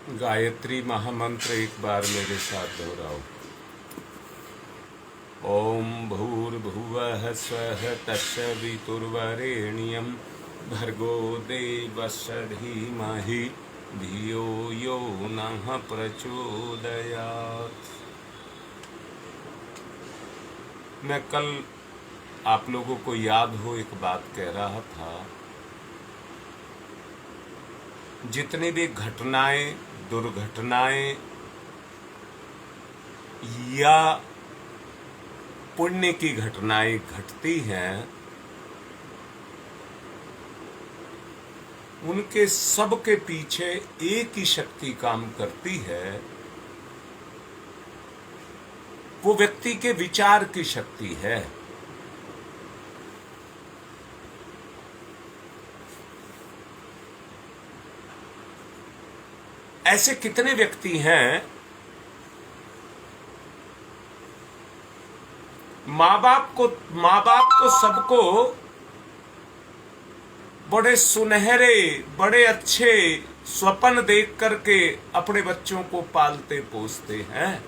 गायत्री महामंत्र एक बार मेरे साथ दोहराओ। ओम भूर्भुवः स्वः तत्सवितुर्वरेण्यं भर्गो देवस्य धीमहि धियो यो नः प्रचोदयात्। मैं कल आप लोगों को याद हो एक बात कह रहा था, जितनी भी घटनाएं, दुर्घटनाएं या पुण्य की घटनाएं घटती हैं, उनके सब के पीछे एक ही शक्ति काम करती है। वो व्यक्ति के विचार की शक्ति है। ऐसे कितने व्यक्ति हैं, माँ बाप तो सबको बड़े सुनहरे, बड़े अच्छे स्वप्न देख करके अपने बच्चों को पालते पोसते हैं,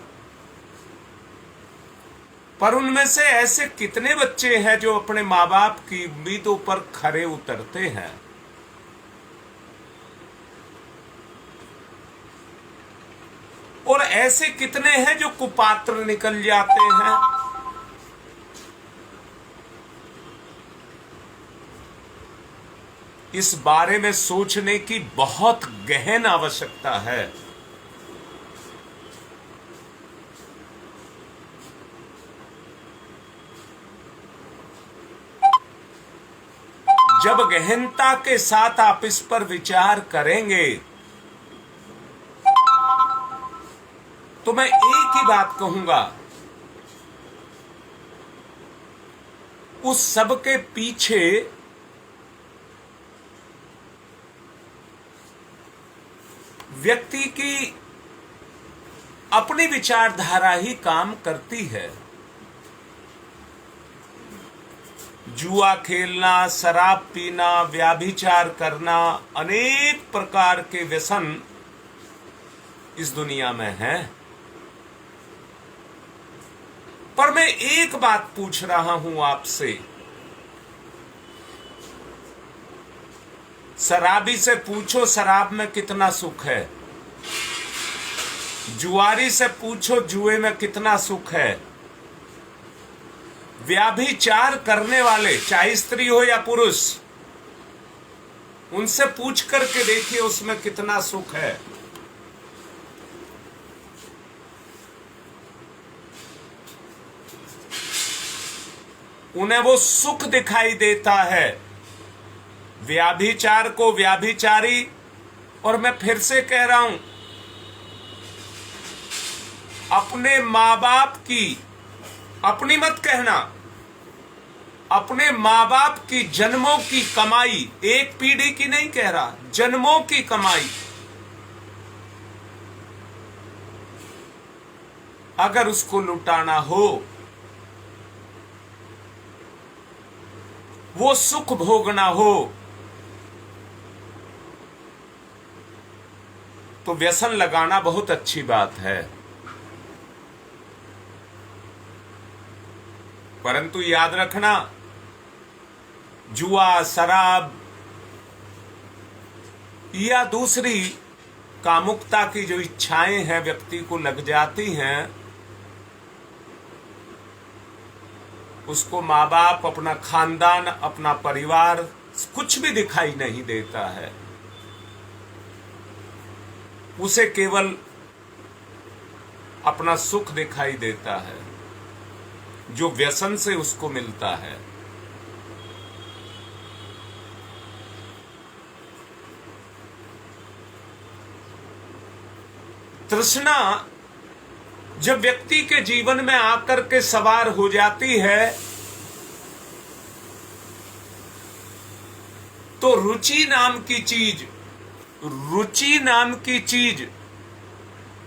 पर उनमें से ऐसे कितने बच्चे हैं जो अपने माँ बाप की उम्मीदों पर खरे उतरते हैं। और ऐसे कितने हैं जो कुपात्र निकल जाते हैं। इस बारे में सोचने की बहुत गहन आवश्यकता है। जब गहनता के साथ आप इस पर विचार करेंगे तो मैं एक ही बात कहूंगा, उस सब के पीछे व्यक्ति की अपनी विचारधारा ही काम करती है। जुआ खेलना, शराब पीना, व्याभिचार करना, अनेक प्रकार के व्यसन इस दुनिया में हैं। पर मैं एक बात पूछ रहा हूं आपसे, शराबी से पूछो शराब में कितना सुख है, जुआरी से पूछो जुए में कितना सुख है, व्याभिचार करने वाले चाहे स्त्री हो या पुरुष, उनसे पूछ करके देखिए उसमें कितना सुख है। उन्हें वो सुख दिखाई देता है। व्याभिचार को व्याभिचारी, और मैं फिर से कह रहा हूं, अपने माँ बाप की, अपनी मत कहना, अपने माँ बाप की जन्मों की कमाई, एक पीढ़ी की नहीं कह रहा, जन्मों की कमाई अगर उसको लुटाना हो, वो सुख भोगना हो, तो व्यसन लगाना बहुत अच्छी बात है। परंतु याद रखना, जुआ, शराब या दूसरी कामुकता की जो इच्छाएं हैं व्यक्ति को लग जाती हैं, उसको माँ बाप, अपना खानदान, अपना परिवार कुछ भी दिखाई नहीं देता है। उसे केवल अपना सुख दिखाई देता है जो व्यसन से उसको मिलता है। तृष्णा जब व्यक्ति के जीवन में आकर के सवार हो जाती है, तो रुचि नाम की चीज,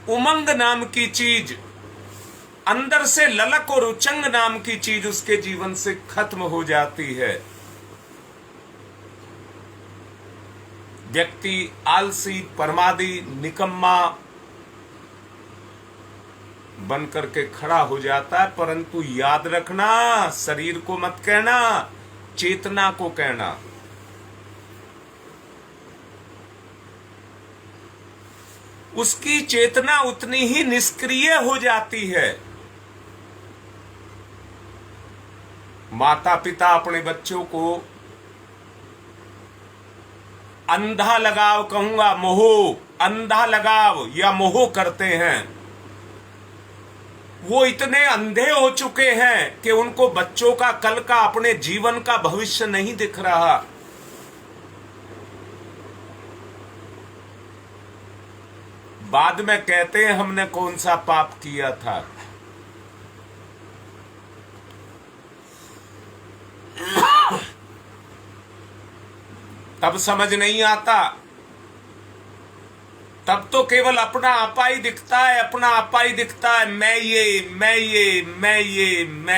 उमंग नाम की चीज, अंदर से ललक और उचंग नाम की चीज उसके जीवन से खत्म हो जाती है। व्यक्ति आलसी, प्रमादी, निकम्मा बन करके खड़ा हो जाता है। परंतु याद रखना, शरीर को मत कहना, चेतना को कहना। उसकी चेतना उतनी ही निष्क्रिय हो जाती है। माता पिता अपने बच्चों को अंधा लगाव कहूंगा, मोह, अंधा लगाव या मोह करते हैं। वो इतने अंधे हो चुके हैं कि उनको बच्चों का, कल का, अपने जीवन का भविष्य नहीं दिख रहा। बाद में कहते हैं हमने कौन सा पाप किया था। तब समझ नहीं आता, तब तो केवल अपना आपा ही दिखता है, अपना आपा ही दिखता है। मैं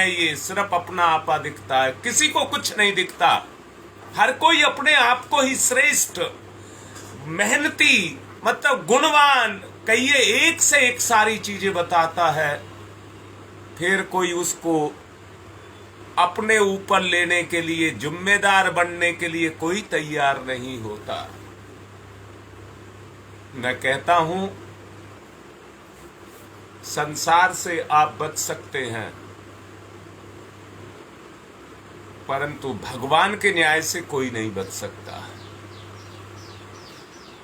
ये सिर्फ अपना आपा दिखता है, किसी को कुछ नहीं दिखता। हर कोई अपने आप को ही श्रेष्ठ, मेहनती, मतलब गुणवान, कहिए एक से एक सारी चीजें बताता है। फिर कोई उसको अपने ऊपर लेने के लिए, जिम्मेदार बनने के लिए कोई तैयार नहीं होता। मैं कहता हूं, संसार से आप बच सकते हैं, परंतु भगवान के न्याय से कोई नहीं बच सकता।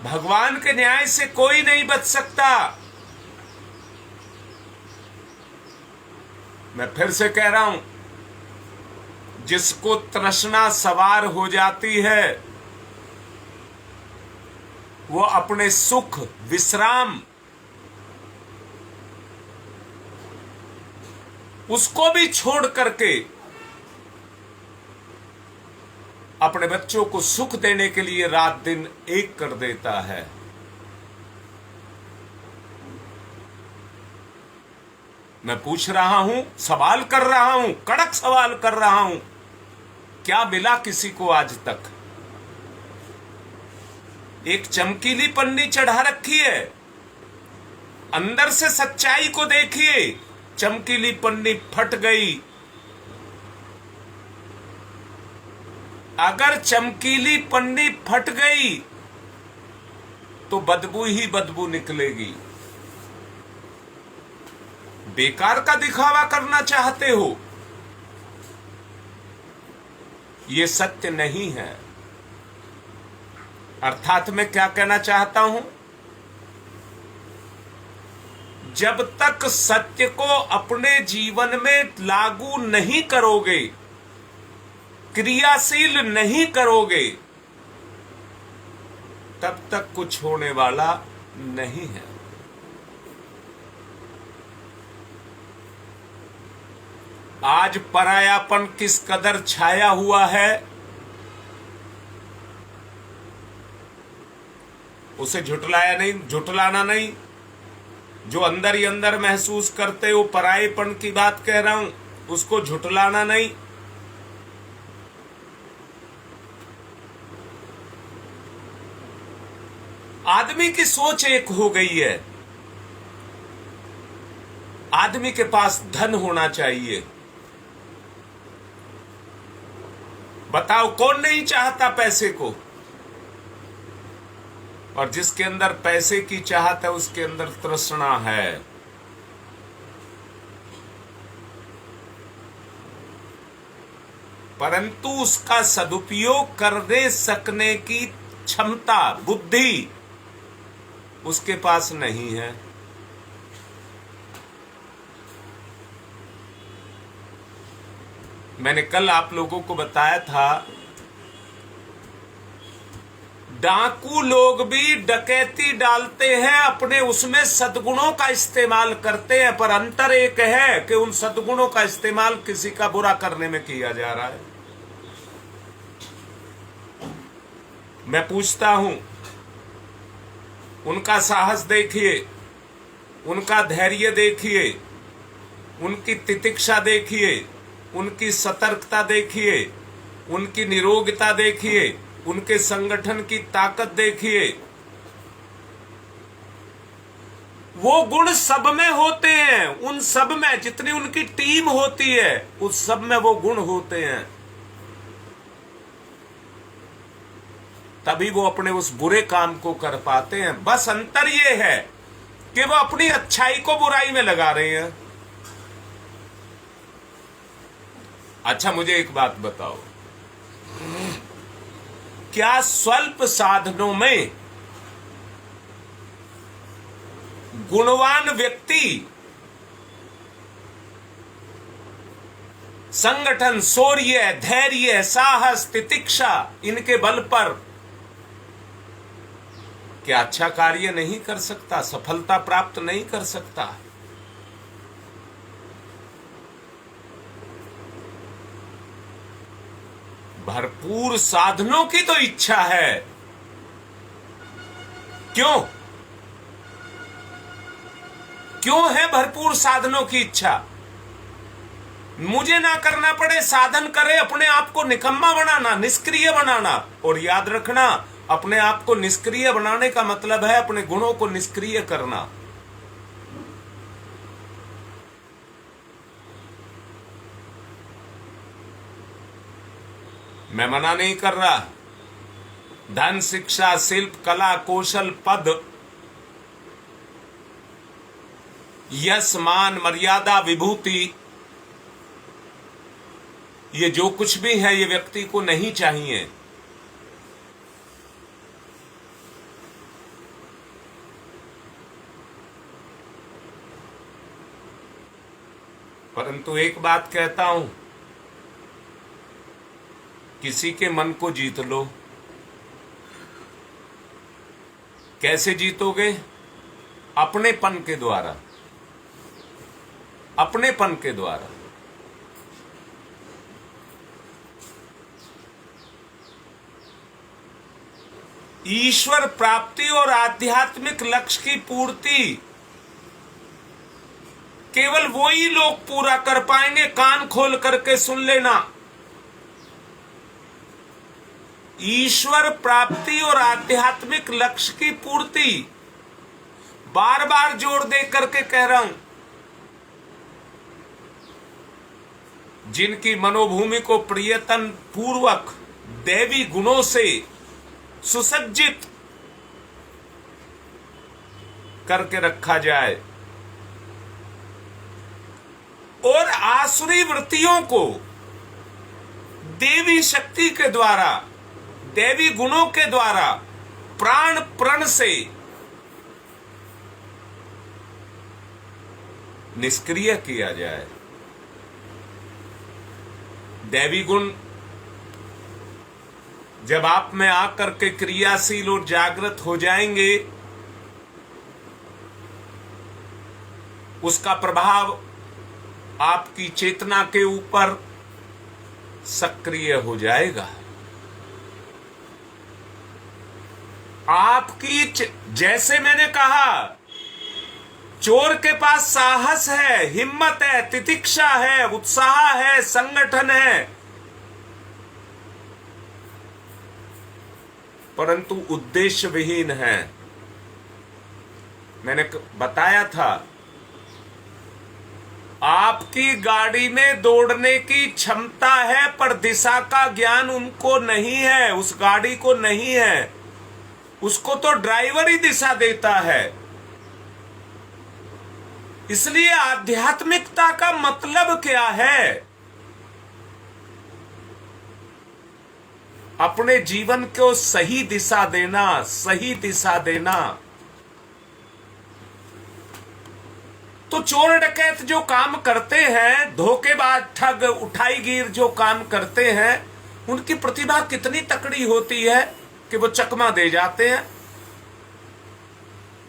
भगवान के न्याय से कोई नहीं बच सकता। मैं फिर से कह रहा हूं, जिसको तृष्णा सवार हो जाती है, वो अपने सुख, विश्राम, उसको भी छोड़ करके अपने बच्चों को सुख देने के लिए रात दिन एक कर देता है। मैं पूछ रहा हूं, सवाल कर रहा हूं, कड़क सवाल कर रहा हूं, क्या मिला किसी को आज तक? एक चमकीली पन्नी चढ़ा रखी है, अंदर से सच्चाई को देखिए। चमकीली पन्नी फट गई। अगर चमकीली पन्नी फट गई तो बदबू ही बदबू निकलेगी। बेकार का दिखावा करना चाहते हो, ये सत्य नहीं है। अर्थात मैं क्या कहना चाहता हूं, जब तक सत्य को अपने जीवन में लागू नहीं करोगे, क्रियाशील नहीं करोगे, तब तक कुछ होने वाला नहीं है। आज परायापन किस कदर छाया हुआ है, उसे झुटलाना नहीं। जो अंदर ही अंदर महसूस करते हो, परायेपन की बात कह रहा हूं, उसको झुटलाना नहीं। आदमी की सोच एक हो गई है। आदमी के पास धन होना चाहिए। बताओ कौन नहीं चाहता पैसे को? और जिसके अंदर पैसे की चाहत है, उसके अंदर तृष्णा है। परंतु उसका सदुपयोग करने सकने की क्षमता, बुद्धि उसके पास नहीं है। मैंने कल आप लोगों को बताया था, डाकू लोग भी डकैती डालते हैं, अपने उसमें सद्गुणों का इस्तेमाल करते हैं, पर अंतर एक है कि उन सद्गुणों का इस्तेमाल किसी का बुरा करने में किया जा रहा है। मैं पूछता हूं, उनका साहस देखिए, उनका धैर्य देखिए, उनकी तितिक्षा देखिए, उनकी सतर्कता देखिए, उनकी निरोगता देखिए, उनके संगठन की ताकत देखिए। वो गुण सब में होते हैं, उन सब में जितनी उनकी टीम होती है उस सब में वो गुण होते हैं। तभी वो अपने उस बुरे काम को कर पाते हैं। बस अंतर ये है कि वो अपनी अच्छाई को बुराई में लगा रहे हैं। अच्छा, मुझे एक बात बताओ, क्या स्वल्प साधनों में गुणवान व्यक्ति संगठन, शौर्य, धैर्य, साहस, तितिक्षा इनके बल पर क्या अच्छा कार्य नहीं कर सकता, सफलता प्राप्त नहीं कर सकता? भरपूर साधनों की तो इच्छा है। क्यों है भरपूर साधनों की इच्छा? मुझे ना करना पड़े, साधन करे, अपने आप को निकम्मा बनाना, निष्क्रिय बनाना। और याद रखना, अपने आप को निष्क्रिय बनाने का मतलब है अपने गुणों को निष्क्रिय करना। मैं मना नहीं कर रहा। धन, शिक्षा, शिल्प, कला, कौशल, पद, यश, मान, मर्यादा, विभूति, ये जो कुछ भी है ये व्यक्ति को नहीं चाहिए। परंतु एक बात कहता हूं, किसी के मन को जीत लो। कैसे जीतोगे? अपनेपन के द्वारा, अपनेपन के द्वारा। ईश्वर प्राप्ति और आध्यात्मिक लक्ष्य की पूर्ति केवल वही लोग पूरा कर पाएंगे। कान खोल करके सुन लेना, ईश्वर प्राप्ति और आध्यात्मिक लक्ष्य की पूर्ति, बार बार जोर दे करके कह रहा हूं, जिनकी मनोभूमि को प्रियतन पूर्वक दैवी गुणों से सुसज्जित करके रखा जाए और आसुरी वृत्तियों को देवी शक्ति के द्वारा, देवी गुणों के द्वारा प्राण प्रण से निष्क्रिय किया जाए। दैवी गुण जब आप में आकर के क्रियाशील और जागृत हो जाएंगे, उसका प्रभाव आपकी चेतना के ऊपर सक्रिय हो जाएगा। आपकी जैसे मैंने कहा, चोर के पास साहस है, हिम्मत है, तितिक्षा है, उत्साह है, संगठन है, परंतु उद्देश्य विहीन है। मैंने बताया था, आपकी गाड़ी में दौड़ने की क्षमता है पर दिशा का ज्ञान उनको नहीं है, उस गाड़ी को नहीं है। उसको तो ड्राइवर ही दिशा देता है। इसलिए आध्यात्मिकता का मतलब क्या है? अपने जीवन को सही दिशा देना, सही दिशा देना। तो चोर डकैत जो काम करते हैं, धोखेबाज, ठग, उठाईगीर जो काम करते हैं, उनकी प्रतिभा कितनी तकड़ी होती है कि वो चकमा दे जाते हैं।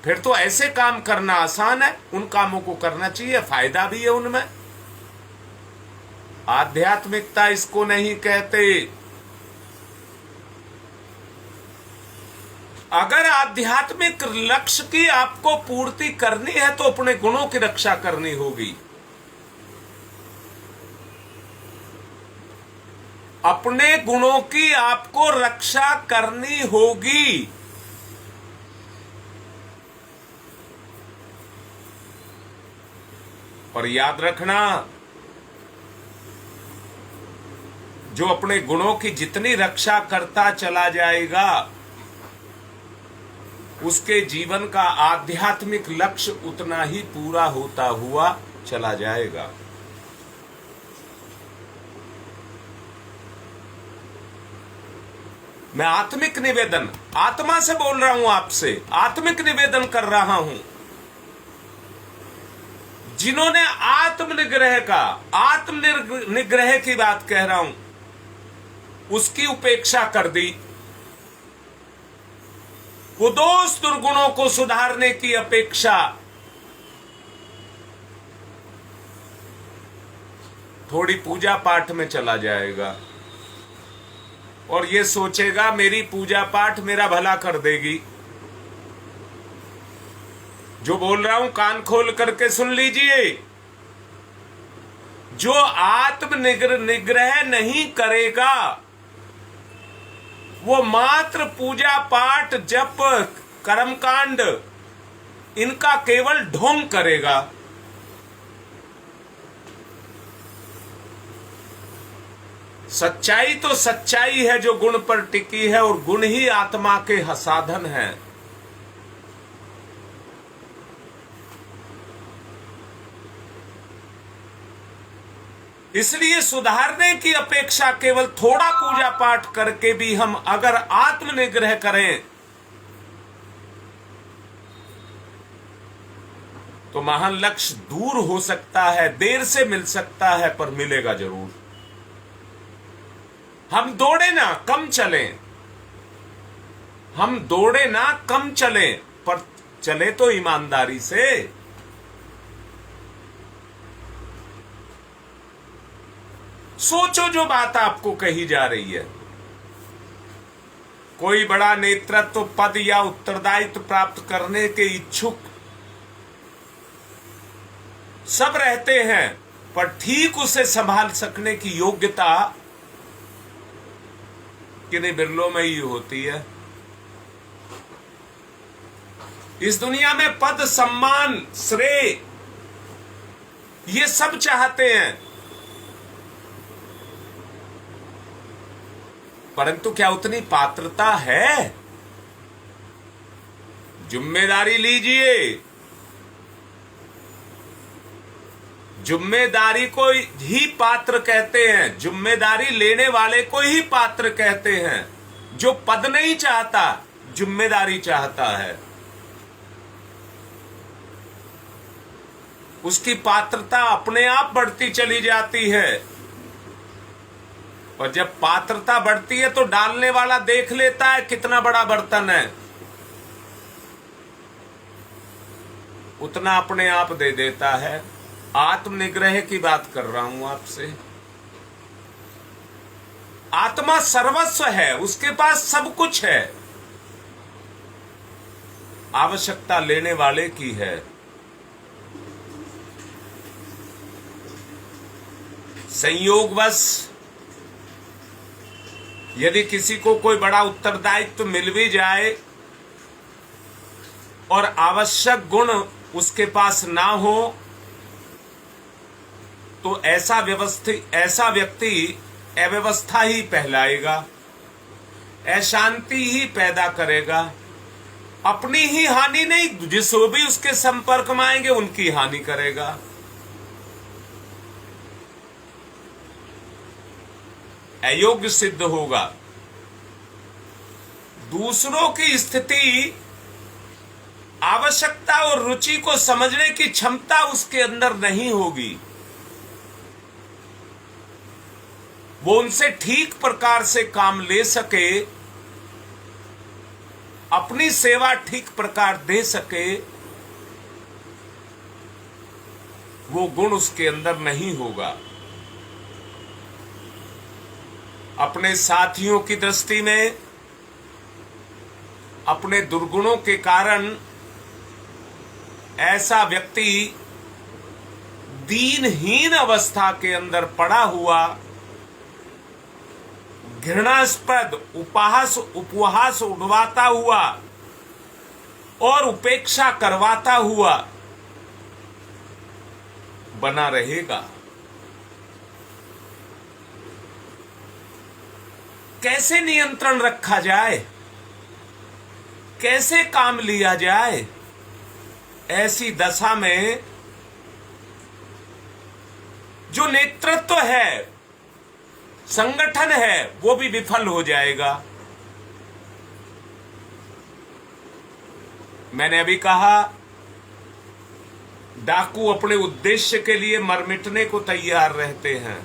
फिर तो ऐसे काम करना आसान है, उन कामों को करना चाहिए, फायदा भी है उनमें। आध्यात्मिकता इसको नहीं कहते। अगर आध्यात्मिक लक्ष्य की आपको पूर्ति करनी है तो अपने गुणों की रक्षा करनी होगी। अपने गुणों की आपको रक्षा करनी होगी। और याद रखना, जो अपने गुणों की जितनी रक्षा करता चला जाएगा, उसके जीवन का आध्यात्मिक लक्ष्य उतना ही पूरा होता हुआ चला जाएगा। मैं आत्मिक निवेदन, आत्मा से बोल रहा हूं, आपसे आत्मिक निवेदन कर रहा हूं। जिन्होंने आत्मनिग्रह का, आत्मनिग्रह की बात कह रहा हूं, उसकी उपेक्षा कर दी, वो दोष दुर्गुणों को सुधारने की अपेक्षा थोड़ी पूजा पाठ में चला जाएगा और ये सोचेगा मेरी पूजा पाठ मेरा भला कर देगी। जो बोल रहा हूं कान खोल करके सुन लीजिए। जो निग्रह नहीं करेगा, वो मात्र पूजा पाठ, जप, कर्मकांड, इनका केवल ढोंग करेगा। सच्चाई तो सच्चाई है जो गुण पर टिकी है, और गुण ही आत्मा के साधन हैं। इसलिए सुधारने की अपेक्षा केवल थोड़ा पूजा पाठ करके भी हम अगर आत्मनिग्रह करें तो महान लक्ष्य दूर हो सकता है, देर से मिल सकता है, पर मिलेगा जरूर। हम दौड़े ना कम चलें, हम दौड़े ना कम चलें, पर चले तो ईमानदारी से। सोचो जो बात आपको कही जा रही है। कोई बड़ा नेतृत्व पद या उत्तरदायित्व प्राप्त करने के इच्छुक सब रहते हैं, पर ठीक उसे संभाल सकने की योग्यता किन्हीं बिरलों में ही होती है। इस दुनिया में पद, सम्मान, श्रेय ये सब चाहते हैं, परंतु क्या उतनी पात्रता है? जिम्मेदारी लीजिए। जिम्मेदारी को ही पात्र कहते हैं, जिम्मेदारी लेने वाले को ही पात्र कहते हैं। जो पद नहीं चाहता, जिम्मेदारी चाहता है, उसकी पात्रता अपने आप बढ़ती चली जाती है। और जब पात्रता बढ़ती है तो डालने वाला देख लेता है कितना बड़ा बर्तन है, उतना अपने आप दे देता है। आत्मनिग्रह की बात कर रहा हूं आपसे। आत्मा सर्वस्व है, उसके पास सब कुछ है, आवश्यकता लेने वाले की है। संयोगवश यदि किसी को कोई बड़ा उत्तरदायित्व मिल भी जाए और आवश्यक गुण उसके पास ना हो, तो ऐसा व्यक्ति अव्यवस्था ही फैलाएगा, अशांति ही पैदा करेगा, अपनी ही हानि नहीं, जिसको भी उसके संपर्क में आएंगे उनकी हानि करेगा। अयोग्य सिद्ध होगा। दूसरों की स्थिति, आवश्यकता और रुचि को समझने की क्षमता उसके अंदर नहीं होगी। वो उनसे ठीक प्रकार से काम ले सके, अपनी सेवा ठीक प्रकार दे सके, वो गुण उसके अंदर नहीं होगा। अपने साथियों की दृष्टि में अपने दुर्गुणों के कारण ऐसा व्यक्ति दीनहीन अवस्था के अंदर पड़ा हुआ घृणास्पद उपहास उड़वाता हुआ और उपेक्षा करवाता हुआ बना रहेगा। कैसे नियंत्रण रखा जाए, कैसे काम लिया जाए, ऐसी दशा में जो नेतृत्व है, संगठन है, वो भी विफल हो जाएगा। मैंने अभी कहा, डाकू अपने उद्देश्य के लिए मर मिटने को तैयार रहते हैं।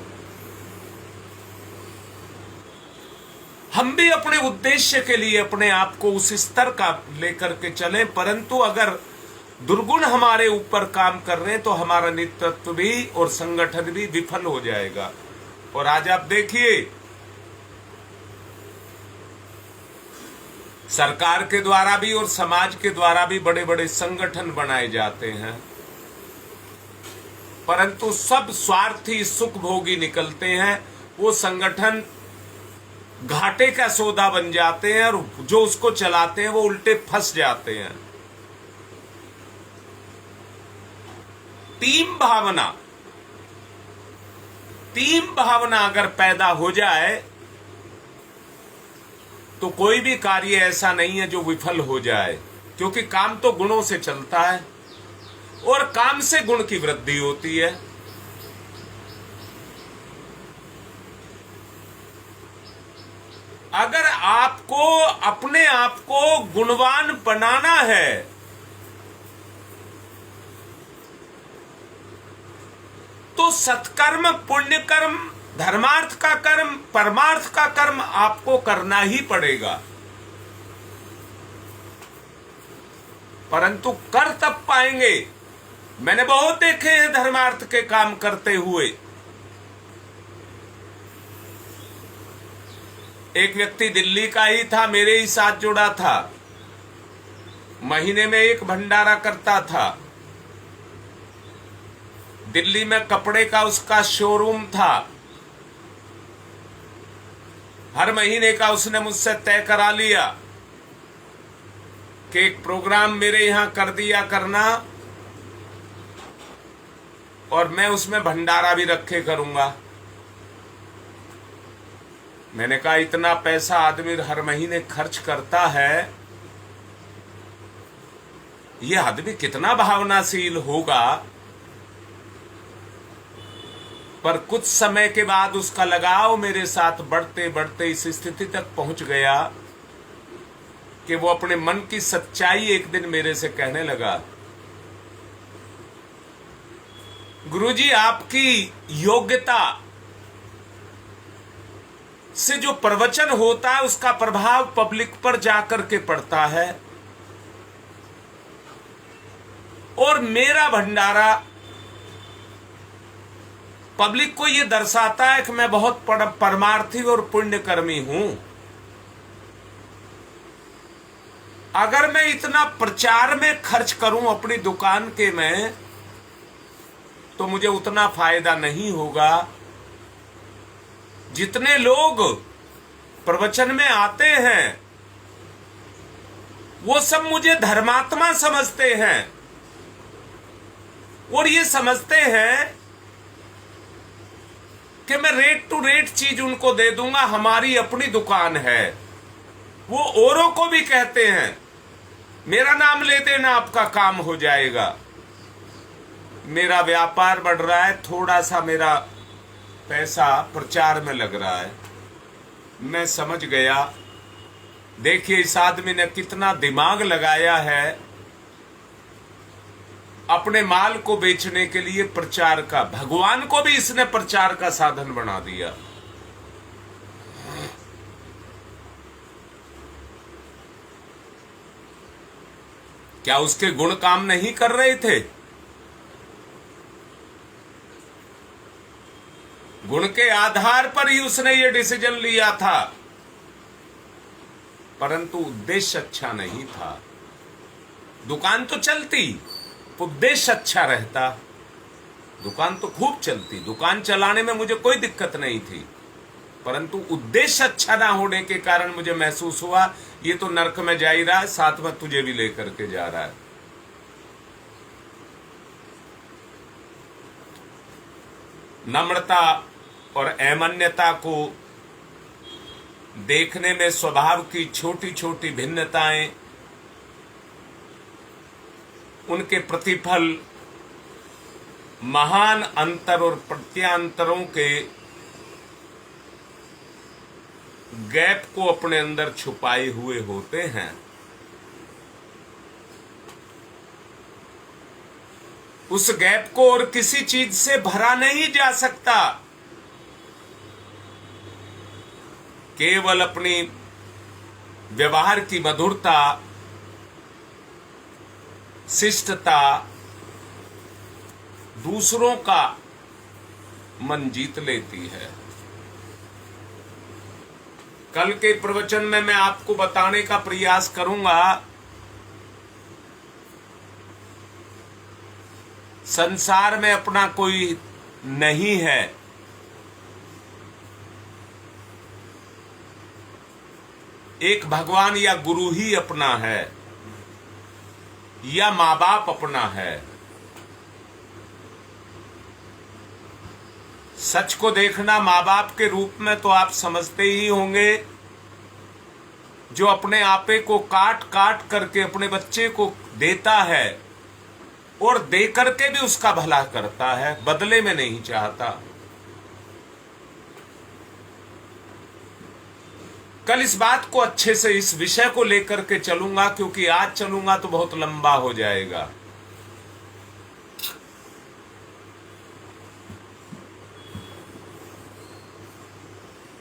हम भी अपने उद्देश्य के लिए अपने आप को उस स्तर का लेकर के चलें, परंतु अगर दुर्गुण हमारे ऊपर काम कर रहे हैं तो हमारा नेतृत्व भी और संगठन भी विफल हो जाएगा। और आज आप देखिए, सरकार के द्वारा भी और समाज के द्वारा भी बड़े बड़े संगठन बनाए जाते हैं, परंतु सब स्वार्थी सुखभोगी निकलते हैं। वो संगठन घाटे का सौदा बन जाते हैं और जो उसको चलाते हैं वो उल्टे फंस जाते हैं। टीम भावना अगर पैदा हो जाए तो कोई भी कार्य ऐसा नहीं है जो विफल हो जाए, क्योंकि काम तो गुणों से चलता है और काम से गुण की वृद्धि होती है। अगर आपको अपने आप को गुणवान बनाना है तो सत्कर्म, पुण्य कर्म, धर्मार्थ का कर्म, परमार्थ का कर्म आपको करना ही पड़ेगा। परंतु कर तब पाएंगे। मैंने बहुत देखे हैं धर्मार्थ के काम करते हुए। एक व्यक्ति दिल्ली का ही था, मेरे ही साथ जुड़ा था, महीने में एक भंडारा करता था। दिल्ली में कपड़े का उसका शोरूम था। हर महीने का उसने मुझसे तय करा लिया कि एक प्रोग्राम मेरे यहां कर दिया करना और मैं उसमें भंडारा भी रखे करूंगा। मैंने कहा, इतना पैसा आदमी हर महीने खर्च करता है, यह आदमी कितना भावनाशील होगा। पर कुछ समय के बाद उसका लगाव मेरे साथ बढ़ते बढ़ते इस स्थिति तक पहुंच गया कि वो अपने मन की सच्चाई एक दिन मेरे से कहने लगा, गुरुजी, आपकी योग्यता से जो प्रवचन होता है उसका प्रभाव पब्लिक पर जाकर के पड़ता है और मेरा भंडारा पब्लिक को यह दर्शाता है कि मैं बहुत परमार्थी और पुण्यकर्मी हूं। अगर मैं इतना प्रचार में खर्च करूं अपनी दुकान के में तो मुझे उतना फायदा नहीं होगा। जितने लोग प्रवचन में आते हैं वो सब मुझे धर्मात्मा समझते हैं और ये समझते हैं कि मैं रेट टू रेट चीज उनको दे दूंगा, हमारी अपनी दुकान है। वो औरों को भी कहते हैं, मेरा नाम ले देना, आपका काम हो जाएगा। मेरा व्यापार बढ़ रहा है, थोड़ा सा मेरा पैसा प्रचार में लग रहा है। मैं समझ गया, देखिए इस आदमी ने कितना दिमाग लगाया है अपने माल को बेचने के लिए, प्रचार का। भगवान को भी इसने प्रचार का साधन बना दिया। क्या उसके गुण काम नहीं कर रहे थे? गुण के आधार पर ही उसने ये डिसीजन लिया था, परंतु उद्देश्य अच्छा नहीं था। दुकान तो चलती, उद्देश्य अच्छा रहता, दुकान तो खूब चलती। दुकान चलाने में मुझे कोई दिक्कत नहीं थी, परंतु उद्देश्य अच्छा ना होने के कारण मुझे महसूस हुआ ये तो नरक में जा ही रहा है, साथ में तुझे भी लेकर के जा रहा है। नम्रता और अमान्यता को देखने में स्वभाव की छोटी छोटी भिन्नताएं, उनके प्रतिफल महान अंतर और प्रत्यांतरों के गैप को अपने अंदर छुपाए हुए होते हैं। उस गैप को और किसी चीज से भरा नहीं जा सकता, केवल अपनी व्यवहार की मधुरता, शिष्टता दूसरों का मन जीत लेती है। कल के प्रवचन में मैं आपको बताने का प्रयास करूंगा, संसार में अपना कोई नहीं है। एक भगवान या गुरु ही अपना है, या माँ बाप अपना है। सच को देखना माँ बाप के रूप में तो आप समझते ही होंगे, जो अपने आपे को काट काट करके अपने बच्चे को देता है और दे करके भी उसका भला करता है, बदले में नहीं चाहता। कल इस बात को अच्छे से, इस विषय को लेकर के चलूंगा, क्योंकि आज चलूंगा तो बहुत लंबा हो जाएगा।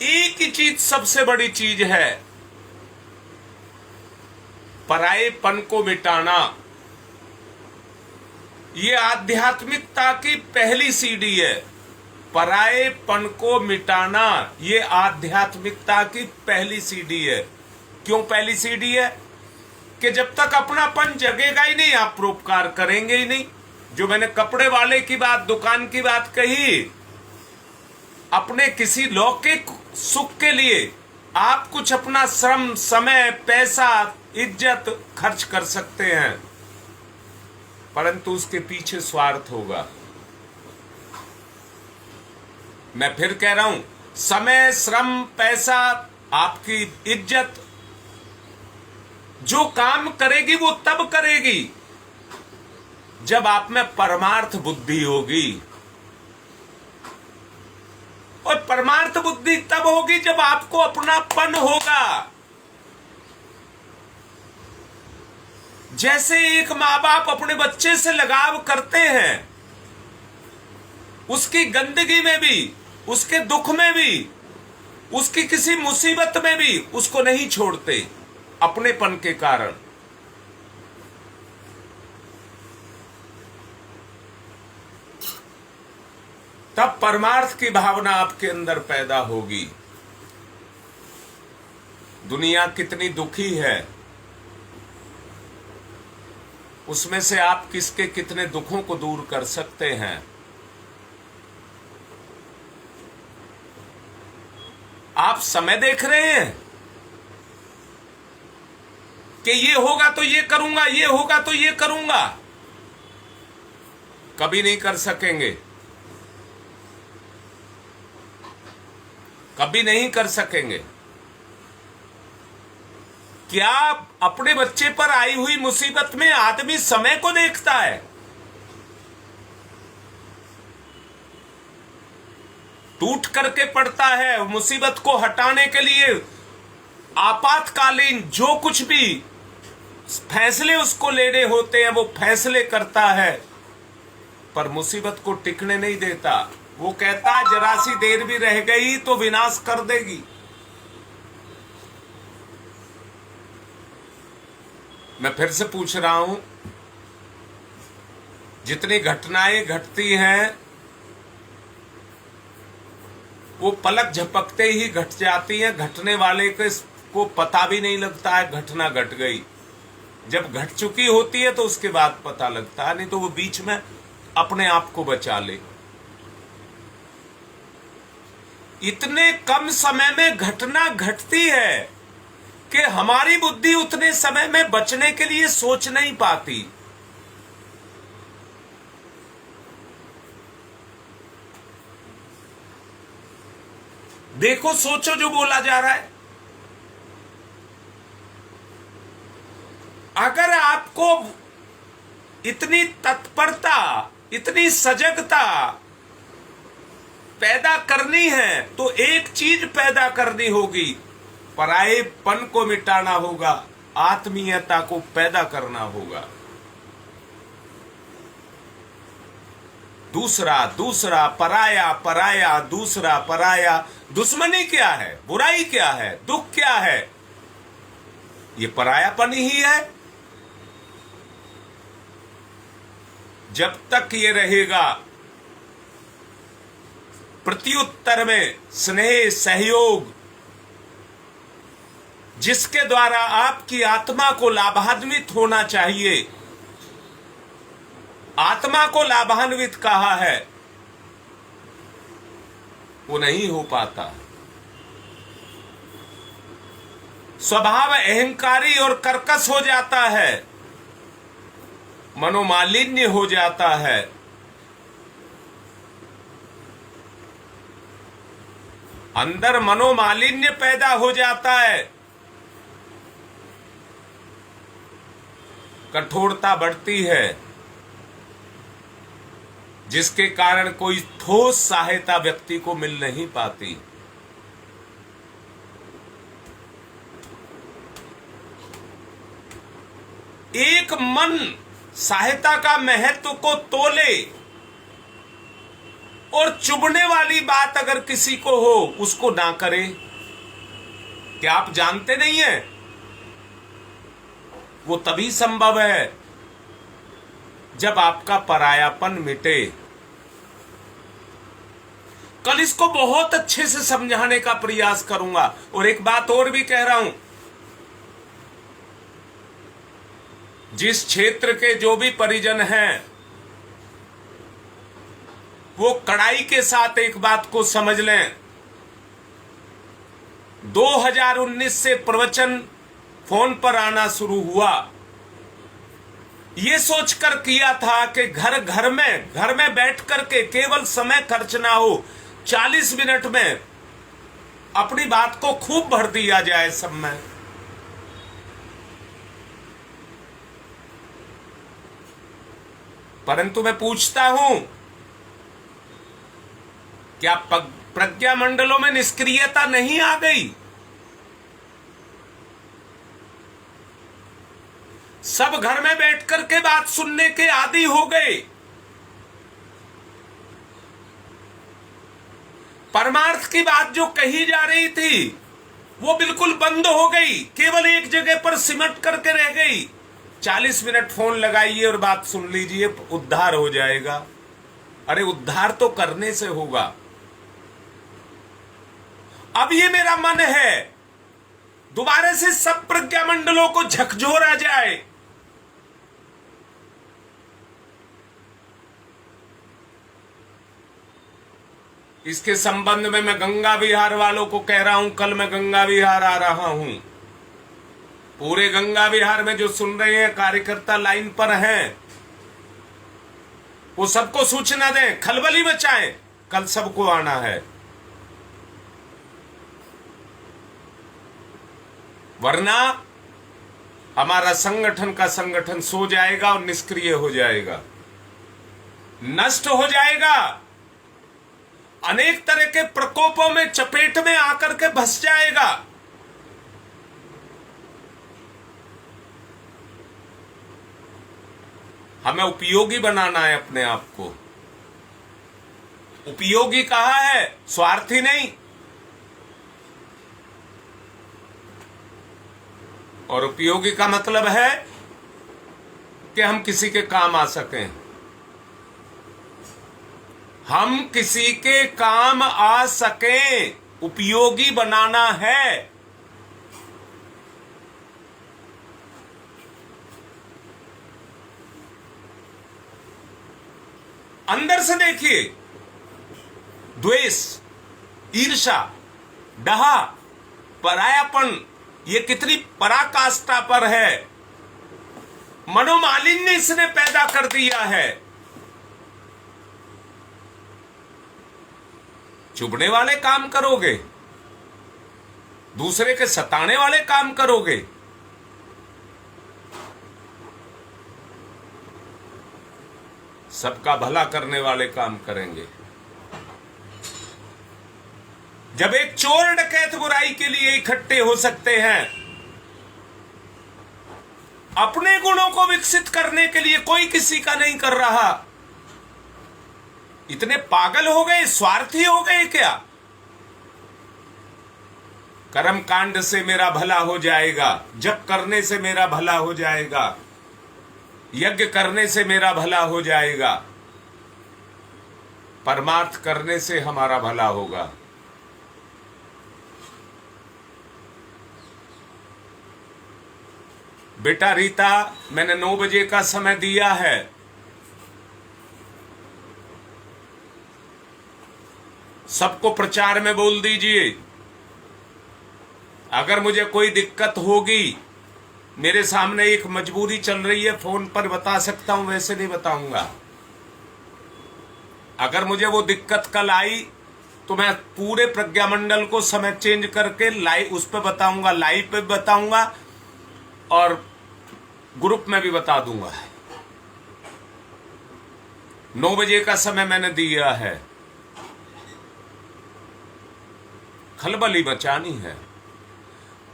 एक ही चीज सबसे बड़ी चीज है, परायेपन को मिटाना। ये आध्यात्मिकता की पहली सीढ़ी है। परायेपन को मिटाना ये आध्यात्मिकता की पहली सीढ़ी है। क्यों पहली सीढ़ी है? कि जब तक अपनापन जगेगा ही नहीं, आप परोपकार करेंगे ही नहीं। जो मैंने कपड़े वाले की बात, दुकान की बात कही, अपने किसी लौकिक सुख के लिए आप कुछ अपना श्रम, समय, पैसा, इज्जत खर्च कर सकते हैं, परंतु उसके पीछे स्वार्थ होगा। मैं फिर कह रहा हूं, समय, श्रम, पैसा, आपकी इज्जत जो काम करेगी वो तब करेगी जब आप में परमार्थ बुद्धि होगी। और परमार्थ बुद्धि तब होगी जब आपको अपनापन होगा। जैसे एक माँ बाप अपने बच्चे से लगाव करते हैं, उसकी गंदगी में भी, उसके दुख में भी, उसकी किसी मुसीबत में भी उसको नहीं छोड़ते अपनेपन के कारण। तब परमार्थ की भावना आपके अंदर पैदा होगी। दुनिया कितनी दुखी है, उसमें से आप किसके कितने दुखों को दूर कर सकते हैं। आप समय देख रहे हैं कि ये होगा तो ये करूंगा, ये होगा तो ये करूंगा, कभी नहीं कर सकेंगे, कभी नहीं कर सकेंगे। क्या अपने बच्चे पर आई हुई मुसीबत में आदमी समय को देखता है? टूट करके पड़ता है। मुसीबत को हटाने के लिए आपातकालीन जो कुछ भी फैसले उसको लेने होते हैं वो फैसले करता है, पर मुसीबत को टिकने नहीं देता। वो कहता है जरा सी देर भी रह गई तो विनाश कर देगी। मैं फिर से पूछ रहा हूं, जितनी घटनाएं घटती हैं वो पलक झपकते ही घट जाती हैं। घटने वाले को पता भी नहीं लगता है घटना घट गई। जब घट चुकी होती है तो उसके बाद पता लगता है, नहीं तो वो बीच में अपने आप को बचा ले। इतने कम समय में घटना घटती है कि हमारी बुद्धि उतने समय में बचने के लिए सोच नहीं पाती। देखो, सोचो जो बोला जा रहा है। अगर आपको इतनी तत्परता, इतनी सजगता पैदा करनी है तो एक चीज पैदा करनी होगी, परायेपन को मिटाना होगा, आत्मीयता को पैदा करना होगा। दूसरा दूसरा, पराया पराया, दूसरा पराया। दुश्मनी क्या है, बुराई क्या है, दुख क्या है? ये परायापन ही है। जब तक ये रहेगा प्रत्युत्तर में स्नेह, सहयोग, जिसके द्वारा आपकी आत्मा को लाभान्वित होना चाहिए, आत्मा को लाभान्वित कहा है, वो नहीं हो पाता। स्वभाव अहंकारी और कर्कश हो जाता है, मनोमालिन्य हो जाता है। अंदर मनोमालिन्य पैदा हो जाता है, कठोरता बढ़ती है, जिसके कारण कोई ठोस सहायता व्यक्ति को मिल नहीं पाती। एक मन सहायता का महत्व को तोले और चुभने वाली बात अगर किसी को हो, उसको ना करे। क्या आप जानते नहीं है? वो तभी संभव है जब आपका परायापन मिटे। कल इसको बहुत अच्छे से समझाने का प्रयास करूंगा। और एक बात और भी कह रहा हूं, जिस क्षेत्र के जो भी परिजन हैं, वो कड़ाई के साथ एक बात को समझ लें। 2019 से प्रवचन फोन पर आना शुरू हुआ, ये सोचकर किया था कि घर में बैठ करके केवल समय खर्च ना हो, 40 मिनट में अपनी बात को खूब भर दिया जाए सब में। परंतु मैं पूछता हूं, क्या प्रज्ञा मंडलों में निष्क्रियता नहीं आ गई? सब घर में बैठकर के बात सुनने के आदी हो गए। परमार्थ की बात जो कही जा रही थी वो बिल्कुल बंद हो गई, केवल एक जगह पर सिमट करके रह गई। 40 मिनट फोन लगाइए और बात सुन लीजिए, उद्धार हो जाएगा। अरे उद्धार तो करने से होगा। अब ये मेरा मन है दोबारा से सब प्रज्ञा मंडलों को झकझोरा जाए। इसके संबंध में मैं गंगा विहार वालों को कह रहा हूं, कल मैं गंगा विहार आ रहा हूं। पूरे गंगा विहार में जो सुन रहे हैं कार्यकर्ता लाइन पर हैं, वो सबको सूचना दें, खलबली मचाएं, कल सबको आना है। वरना हमारा संगठन का संगठन सो जाएगा और निष्क्रिय हो जाएगा, नष्ट हो जाएगा, अनेक तरह के प्रकोपों में चपेट में आकर के भस जाएगा। हमें उपयोगी बनाना है अपने आप को। उपयोगी कहा है, स्वार्थी नहीं। और उपयोगी का मतलब है कि हम किसी के काम आ सकें, हम किसी के काम आ सकें, उपयोगी बनाना है। अंदर से देखिए, द्वेष, ईर्षा, डहा, परायापन, ये कितनी पराकाष्ठा पर है। मनोमालिन्य इसने पैदा कर दिया है। चुभने वाले काम करोगे, दूसरे के सताने वाले काम करोगे, सबका भला करने वाले काम करेंगे। जब एक चोर डकैत बुराई के लिए इकट्ठे हो सकते हैं, अपने गुणों को विकसित करने के लिए कोई किसी का नहीं कर रहा। इतने पागल हो गए, स्वार्थी हो गए क्या? कर्म कांड से मेरा भला हो जाएगा, जप करने से मेरा भला हो जाएगा, यज्ञ करने से मेरा भला हो जाएगा, परमार्थ करने से हमारा भला होगा। बेटा रीता, मैंने 9 बजे का समय दिया है। सबको प्रचार में बोल दीजिए। अगर मुझे कोई दिक्कत होगी, मेरे सामने एक मजबूरी चल रही है, फोन पर बता सकता हूं, वैसे नहीं बताऊंगा। अगर मुझे वो दिक्कत कल आई तो मैं पूरे प्रज्ञामंडल को समय चेंज करके लाइव उस पर बताऊंगा, लाइव पे बताऊंगा और ग्रुप में भी बता दूंगा। 9 बजे का समय मैंने दिया है। खलबली मचानी है,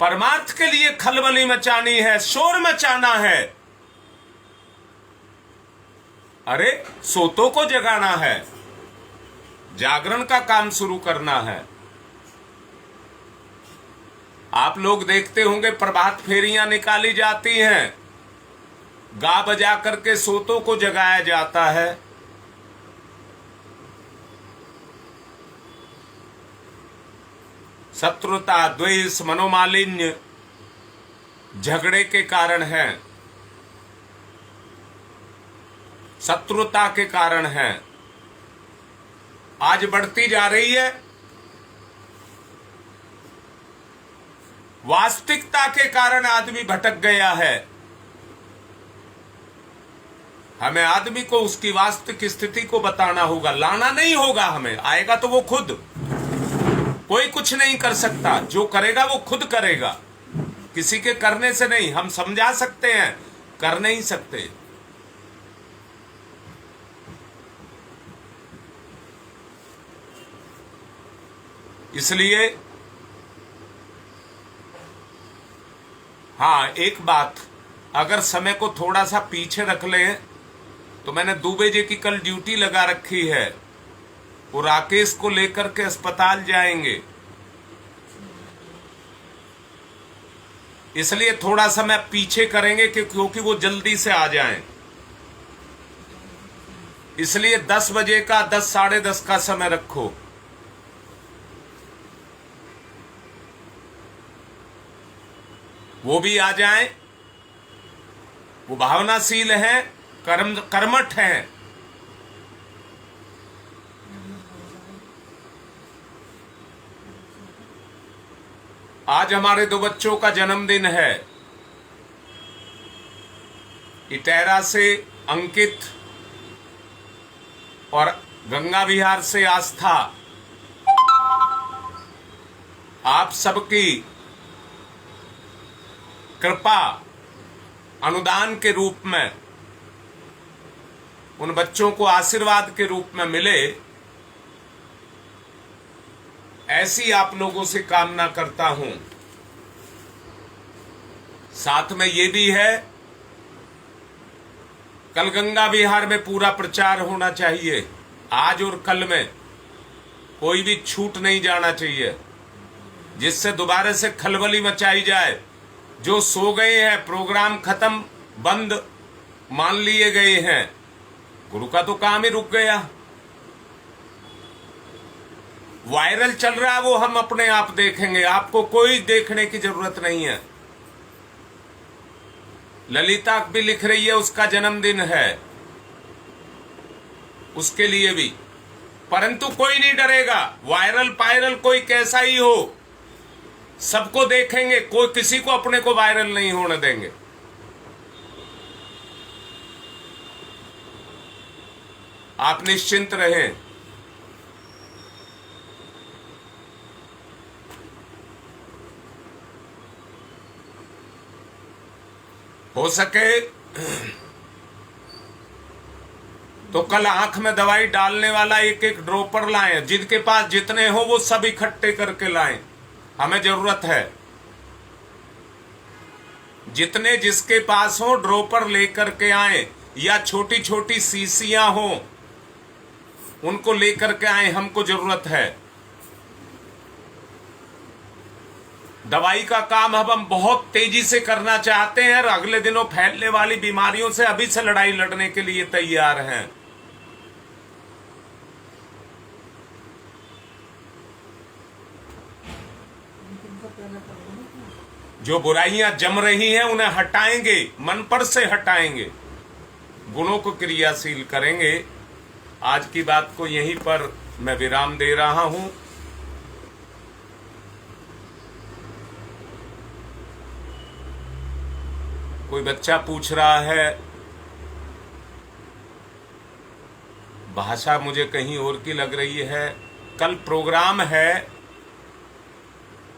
परमार्थ के लिए खलबली मचानी है, शोर मचाना है। अरे सोतों को जगाना है, जागरण का काम शुरू करना है। आप लोग देखते होंगे प्रभात फेरियां निकाली जाती हैं, गा बजा करके सोतों को जगाया जाता है। शत्रुता, द्वेष, मनोमालिन्य झगड़े के कारण है, शत्रुता के कारण है। आज बढ़ती जा रही है। वास्तविकता के कारण आदमी भटक गया है। हमें आदमी को उसकी वास्तविक स्थिति को बताना होगा, लाना नहीं होगा हमें। आएगा तो वो खुद, कोई कुछ नहीं कर सकता। जो करेगा वो खुद करेगा, किसी के करने से नहीं। हम समझा सकते हैं, कर नहीं सकते। इसलिए हाँ, एक बात, अगर समय को थोड़ा सा पीछे रख लें तो मैंने 2 बजे की कल ड्यूटी लगा रखी है। वो राकेश को लेकर के अस्पताल जाएंगे, इसलिए थोड़ा समय पीछे करेंगे क्योंकि वो जल्दी से आ जाएं। इसलिए 10 बजे का 10 साढ़े 10 का समय रखो। वो भी आ जाएं। वो भावनाशील हैं, कर्मठ हैं। आज हमारे 2 बच्चों का जन्मदिन है। इटेरा से अंकित और गंगा विहार से आस्था। आप सबकी कृपा अनुदान के रूप में उन बच्चों को आशीर्वाद के रूप में मिले, ऐसी आप लोगों से कामना करता हूं। साथ में ये भी है, कल गंगा विहार में पूरा प्रचार होना चाहिए। आज और कल में कोई भी छूट नहीं जाना चाहिए, जिससे दोबारा से खलबली मचाई जाए। जो सो गए हैं, प्रोग्राम खत्म, बंद मान लिए गए हैं, गुरु का तो काम ही रुक गया। वायरल चल रहा है वो हम अपने आप देखेंगे, आपको कोई देखने की जरूरत नहीं है। ललिता भी लिख रही है, उसका जन्मदिन है, उसके लिए भी परंतु कोई नहीं डरेगा, वायरल पायरल कोई कैसा ही हो, सबको देखेंगे, कोई किसी को अपने को वायरल नहीं होने देंगे। आप निश्चिंत रहें। हो सके तो कल आंख में दवाई डालने वाला एक एक ड्रॉपर लाएं, जिनके पास जितने हो वो सब इकट्ठे करके लाएं, हमें जरूरत है। जितने जिसके पास हो ड्रॉपर लेकर के आए, या छोटी छोटी शीशियां हो उनको लेकर के आए, हमको जरूरत है। दवाई का काम अब हम बहुत तेजी से करना चाहते हैं और अगले दिनों फैलने वाली बीमारियों से अभी से लड़ाई लड़ने के लिए तैयार हैं। जो बुराइयां जम रही हैं उन्हें हटाएंगे, मन पर से हटाएंगे, गुणों को क्रियाशील करेंगे। आज की बात को यहीं पर मैं विराम दे रहा हूं। कोई बच्चा पूछ रहा है, भाषा मुझे कहीं और की लग रही है। कल प्रोग्राम है,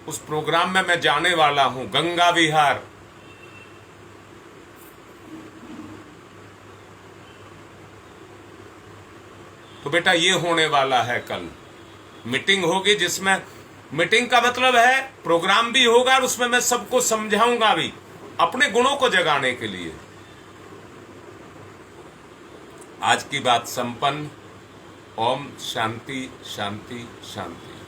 उस प्रोग्राम में मैं जाने वाला हूं, गंगा विहार। तो बेटा ये होने वाला है, कल मीटिंग होगी, जिसमें मीटिंग का मतलब है प्रोग्राम भी होगा और उसमें मैं सबको समझाऊंगा भी, अपने गुणों को जगाने के लिए। आज की बात संपन्न। ओम शांति शांति शांति।